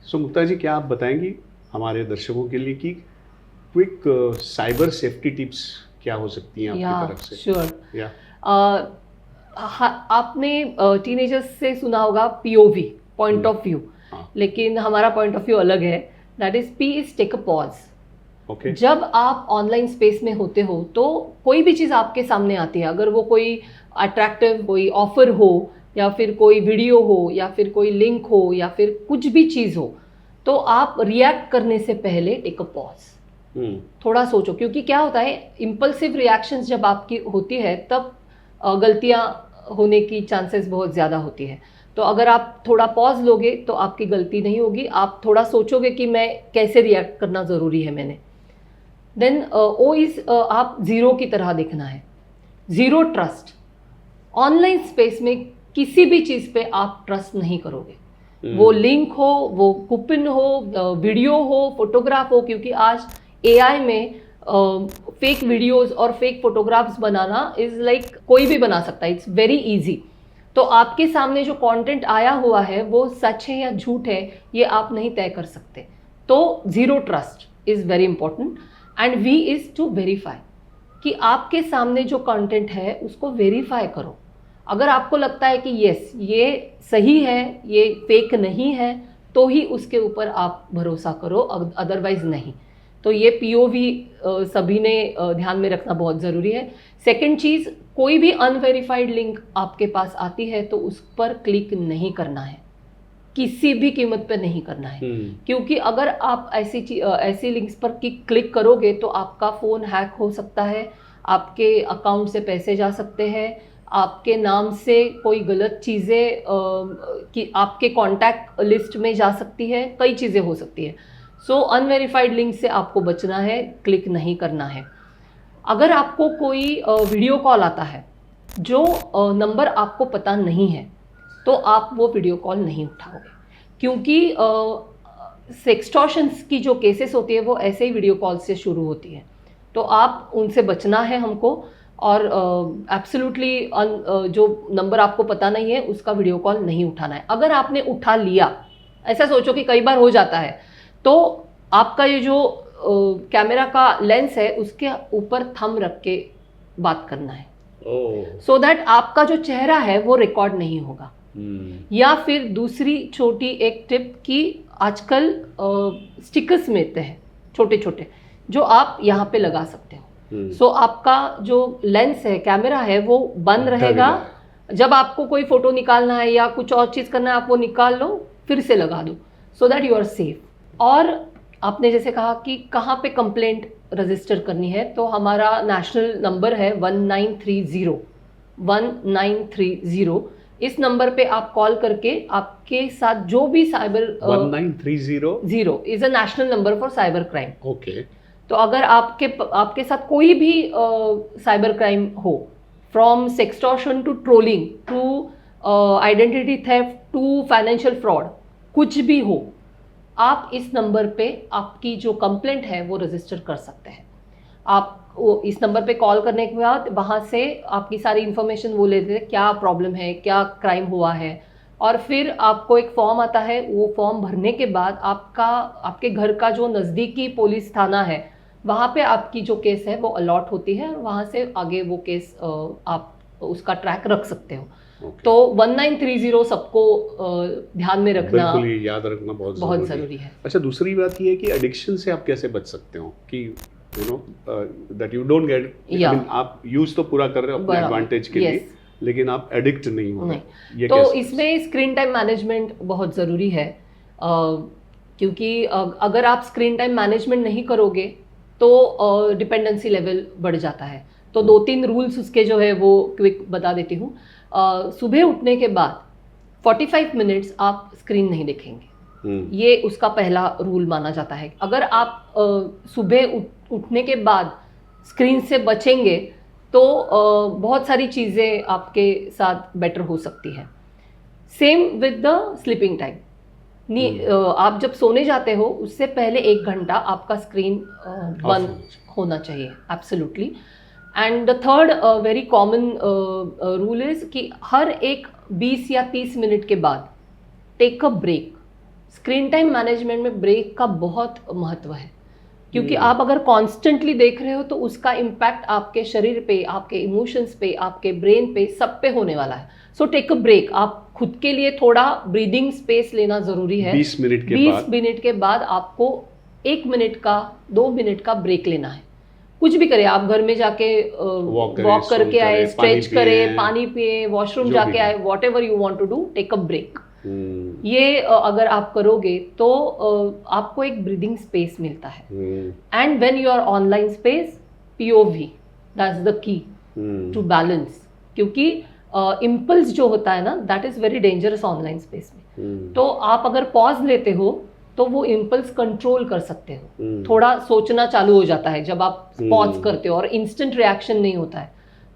सो मुक्ता जी, क्या आप बताएंगी हमारे दर्शकों के लिए कि क्विक साइबर सेफ्टी टिप्स क्या हो सकती हैं आपकी तरफ से? श्योर। या आपने टीनेजर्स से सुना होगा पीओवी, पॉइंट ऑफ व्यू, हाँ, लेकिन हमारा पॉइंट ऑफ व्यू अलग है। That is P is take a pause. Okay. जब आप ऑनलाइन स्पेस में होते हो तो कोई भी चीज़ आपके सामने आती है, अगर वो कोई अट्रैक्टिव कोई ऑफर हो या फिर कोई वीडियो हो या फिर कोई लिंक हो या फिर कुछ भी चीज़ हो, तो आप रिएक्ट करने से पहले टेक अ पॉज, थोड़ा सोचो। क्योंकि क्या होता है, इम्पल्सिव रिएक्शंस जब आपकी होती है तब गलतियां होने की चांसेस बहुत ज़्यादा होती है। तो अगर आप थोड़ा पॉज लोगे तो आपकी गलती नहीं होगी। आप थोड़ा सोचोगे कि मैं कैसे रिएक्ट करना ज़रूरी है मैंने। देन ओ इज आप ज़ीरो की तरह देखना है। Zero trust. ऑनलाइन स्पेस में किसी भी चीज़ पे आप ट्रस्ट नहीं करोगे। वो लिंक हो, वो कूपन हो, वीडियो हो, फोटोग्राफ हो, क्योंकि आज एआई में फेक वीडियोस और fake photographs banana is like कोई भी बना सकता है। It's very easy. तो आपके सामने जो कंटेंट आया हुआ है वो सच है या झूठ है, ये आप नहीं तय कर सकते। तो zero trust is very important. And we is to verify कि आपके सामने जो कंटेंट है उसको वेरीफाई करो। अगर आपको लगता है कि यस ये सही है, ये फेक नहीं है, तो ही उसके ऊपर आप भरोसा करो, अदरवाइज नहीं। तो ये पीओवी सभी ने ध्यान में रखना बहुत ज़रूरी है। सेकंड चीज़, कोई भी अनवेरीफाइड लिंक आपके पास आती है तो उस पर क्लिक नहीं करना है, किसी भी कीमत पे नहीं करना है। क्योंकि अगर आप ऐसी लिंक्स पर क्लिक करोगे तो आपका फ़ोन हैक हो सकता है, आपके अकाउंट से पैसे जा सकते हैं, आपके नाम से कोई गलत चीज़ें कि आपके कॉन्टैक्ट लिस्ट में जा सकती है, कई चीज़ें हो सकती है। सो अनवेरीफाइड लिंक से आपको बचना है, क्लिक नहीं करना है। अगर आपको कोई वीडियो कॉल आता है जो नंबर आपको पता नहीं है, तो आप वो वीडियो कॉल नहीं उठाओगे। क्योंकि सेक्सटॉर्शंस की जो केसेस होती है वो ऐसे ही वीडियो कॉल से शुरू होती है। तो आप उनसे बचना है हमको। और एब्सोल्युटली जो नंबर आपको पता नहीं है उसका वीडियो कॉल नहीं उठाना है। अगर आपने उठा लिया, ऐसा सोचो कि कई बार हो जाता है, तो आपका ये जो कैमरा का लेंस है उसके ऊपर थंब रख के बात करना है, सो दैट आपका जो चेहरा है वो रिकॉर्ड नहीं होगा। या फिर दूसरी छोटी एक टिप कि आजकल स्टिकर्स मिलते हैं छोटे छोटे, जो आप यहाँ पे लगा सकते हो। सो आपका जो लेंस है, कैमरा है, वो बंद रहेगा। जब आपको कोई फोटो निकालना है या कुछ और चीज़ करना है, आप वो निकाल लो, फिर से लगा दो, so that you are safe. और आपने जैसे कहा कि कहाँ पे कंप्लेंट रजिस्टर करनी है, तो हमारा नेशनल नंबर है 1930 1930। इस नंबर पे आप कॉल करके आपके साथ जो भी cyber 1930 is a national number for cyber crime. Okay. तो अगर आपके साथ कोई भी साइबर क्राइम हो, from sextortion to trolling to identity theft to financial fraud, कुछ भी हो, आप इस नंबर पे आपकी जो कंप्लेंट है वो रजिस्टर कर सकते हैं। आप इस नंबर पे कॉल करने के बाद वहाँ से आपकी सारी इन्फॉर्मेशन वो लेते हैं, क्या प्रॉब्लम है, क्या क्राइम हुआ है, और फिर आपको एक फॉर्म आता है। वो फॉर्म भरने के बाद आपके घर का जो नज़दीकी पुलिस थाना है, वहाँ पे आपकी जो केस है वो अलॉट होती है, और वहाँ से आगे वो केस आप उसका ट्रैक रख सकते हो। तो 1930 सबको ध्यान में रखना, बिल्कुल याद रखना बहुत ज़रूरी है। अच्छा, दूसरी बात ये है कि एडिक्शन से आप कैसे बच सकते हो कि you know that you don't get, आप यूज तो पूरा कर रहे हो अपने एडवांटेज के लिए, लेकिन आप एडिक्ट नहीं हो रहे। ये तो इसमें स्क्रीन टाइम मैनेजमेंट बहुत ज़रूरी है। क्योंकि अगर आप स्क्रीन टाइम मैनेजमेंट नहीं करोगे तो डिपेंडेंसी लेवल बढ़ जाता है। तो 2-3 रूल्स उसके जो है वो क्विक बता देती हूँ। सुबह उठने के बाद 45 मिनट्स आप स्क्रीन नहीं देखेंगे, ये उसका पहला रूल माना जाता है। अगर आप सुबह उठने के बाद स्क्रीन से बचेंगे तो बहुत सारी चीज़ें आपके साथ बेटर हो सकती है। Same with the sleeping time. आप जब सोने जाते हो उससे पहले 1 घंटा आपका स्क्रीन बंद होना चाहिए, absolutely. And the third very common rule is कि हर एक 20 या 30 मिनट के बाद take a break. Screen time management में ब्रेक का बहुत महत्व है, क्योंकि आप अगर कॉन्स्टेंटली देख रहे हो तो उसका इम्पैक्ट आपके शरीर पे, आपके इमोशंस पे, आपके ब्रेन पे, सब पे होने वाला है। So take a break. आप खुद के लिए थोड़ा ब्रीदिंग स्पेस लेना ज़रूरी है। 20 मिनट के 20 मिनट के बाद आपको 1 मिनट का, 2 मिनट का ब्रेक लेना है। कुछ भी करें आप, घर में जाके वॉक करके आए, स्ट्रेच करें, पानी पिए, वॉशरूम जाके आए, whatever you want to do, take a break. ये अगर आप करोगे तो आपको एक ब्रीदिंग स्पेस मिलता है। And when you are online space, POV, that's the key to balance, क्योंकि इम्पल्स जो होता है ना, that is very dangerous online space में। तो आप अगर पॉज लेते हो तो वो इम्पल्स कंट्रोल कर सकते हो। थोड़ा सोचना चालू हो जाता है जब आप पॉज करते हो, और इंस्टेंट रिएक्शन नहीं होता है।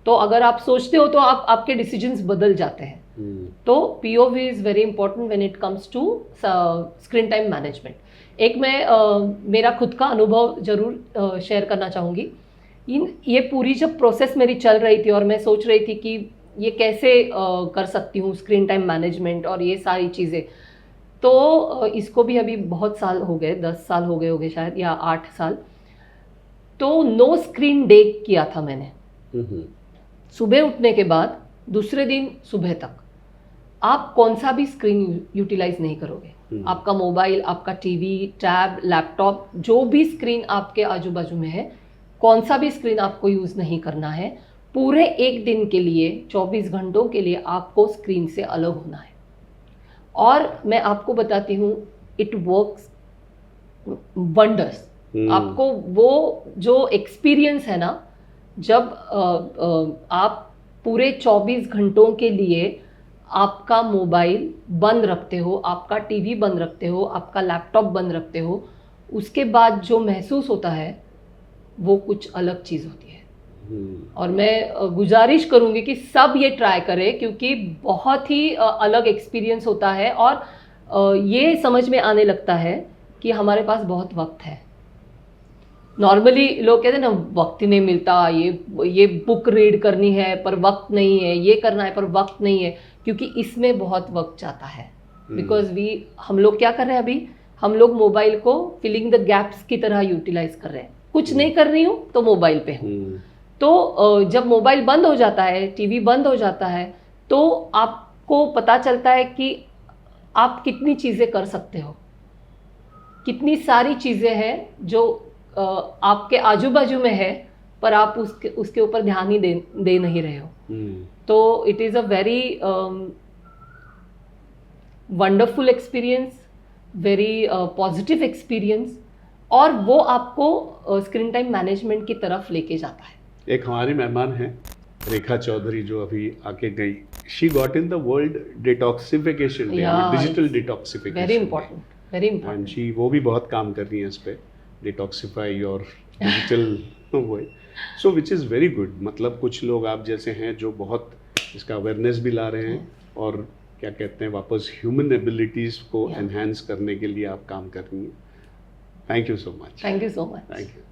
तो अगर आप सोचते हो तो आपके डिसीजंस बदल जाते हैं। तो POV is very important when it comes to screen time management. एक मैं मेरा खुद का अनुभव जरूर शेयर करना चाहूँगी। ये पूरी जब प्रोसेस मेरी चल रही थी और मैं सोच रही थी कि ये कैसे कर सकती हूँ स्क्रीन टाइम मैनेजमेंट और ये सारी चीज़ें, तो इसको भी अभी बहुत साल हो गए, 10 साल हो गए होंगे शायद, या 8 साल। तो नो स्क्रीन डे किया था मैंने। सुबह उठने के बाद दूसरे दिन सुबह तक आप कौन सा भी स्क्रीन यूटिलाइज नहीं करोगे। आपका मोबाइल, आपका टीवी, टैब, लैपटॉप, जो भी स्क्रीन आपके आजू बाजू में है, कौन सा भी स्क्रीन आपको यूज़ नहीं करना है। पूरे एक दिन के लिए, 24 घंटों के लिए आपको स्क्रीन से अलग होना है। और मैं आपको बताती हूँ, इट वर्क्स वंडर्स। आपको वो जो एक्सपीरियंस है ना, जब आप पूरे 24 घंटों के लिए आपका मोबाइल बंद रखते हो, आपका टीवी बंद रखते हो, आपका लैपटॉप बंद रखते हो, उसके बाद जो महसूस होता है वो कुछ अलग चीज़ होती है। और मैं गुजारिश करूँगी कि सब ये ट्राई करें, क्योंकि बहुत ही अलग एक्सपीरियंस होता है। और ये समझ में आने लगता है कि हमारे पास बहुत वक्त है। नॉर्मली लोग कहते हैं ना, वक्त ही नहीं मिलता, ये बुक रीड करनी है पर वक्त नहीं है, ये करना है पर वक्त नहीं है, क्योंकि इसमें बहुत वक्त जाता है। बिकॉज हम लोग क्या कर रहे हैं अभी, हम लोग मोबाइल को फिलिंग द गैप्स की तरह यूटिलाइज कर रहे हैं। कुछ नहीं कर रही हूँ तो मोबाइल पे हूँ। तो जब मोबाइल बंद हो जाता है, टीवी बंद हो जाता है, तो आपको पता चलता है कि आप कितनी चीज़ें कर सकते हो, कितनी सारी चीज़ें हैं जो आपके आजू बाजू में है, पर आप उसके ऊपर ध्यान ही दे नहीं रहे हो। तो it is a very wonderful experience, very positive experience, और वो आपको स्क्रीन टाइम मैनेजमेंट की तरफ लेके जाता है। एक हमारी मेहमान है रेखा चौधरी, जो अभी आके गई। She got in the world detoxification day, digital detoxification, very important, very important. And she वो भी बहुत काम कर रही है इस पे, डिटॉक्सिफाई योर डिजिटल वो। सो विच इज़ वेरी गुड। मतलब कुछ लोग आप जैसे हैं जो बहुत इसका अवेयरनेस भी ला रहे हैं, और क्या कहते हैं, वापस ह्यूमन एबिलिटीज़ को एनहांस करने के लिए आप काम कर रही हैं। Thank you so much. Thank you so much. Thank you.